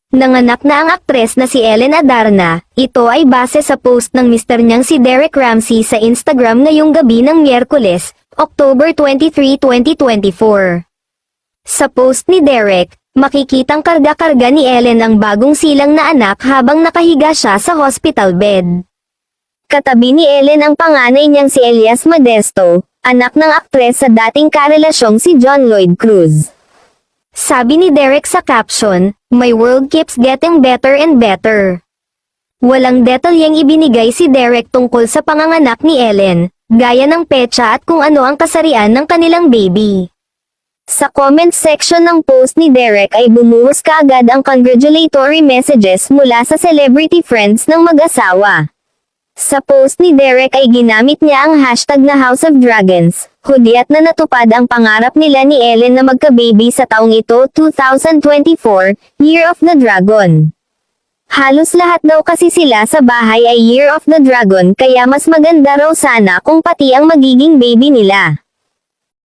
Nanganak na ang aktres na si Ellen Adarna. Ito ay base sa post ng mister niyang si Derek Ramsey sa Instagram ngayong gabi ng Miyerkules, October 23, 2024. Sa post ni Derek, makikitang karga-karga ni Ellen ang bagong silang na anak habang nakahiga siya sa hospital bed. Katabi ni Ellen ang panganay niyang si Elias Modesto, anak ng aktres sa dating karelasyong si John Lloyd Cruz. Sabi ni Derek sa caption, "My world keeps getting better and better." Walang detalyeng ibinigay si Derek tungkol sa panganganak ni Ellen, gaya ng petsa at kung ano ang kasarian ng kanilang baby. Sa comment section ng post ni Derek ay bumuhos kaagad ang congratulatory messages mula sa celebrity friends ng mag-asawa. Sa post ni Derek ay ginamit niya ang hashtag na House of Dragons, hudyat na natupad ang pangarap nila ni Ellen na magka-baby sa taong ito 2024, Year of the Dragon. Halos lahat daw kasi sila sa bahay ay Year of the Dragon kaya mas maganda raw sana kung pati ang magiging baby nila.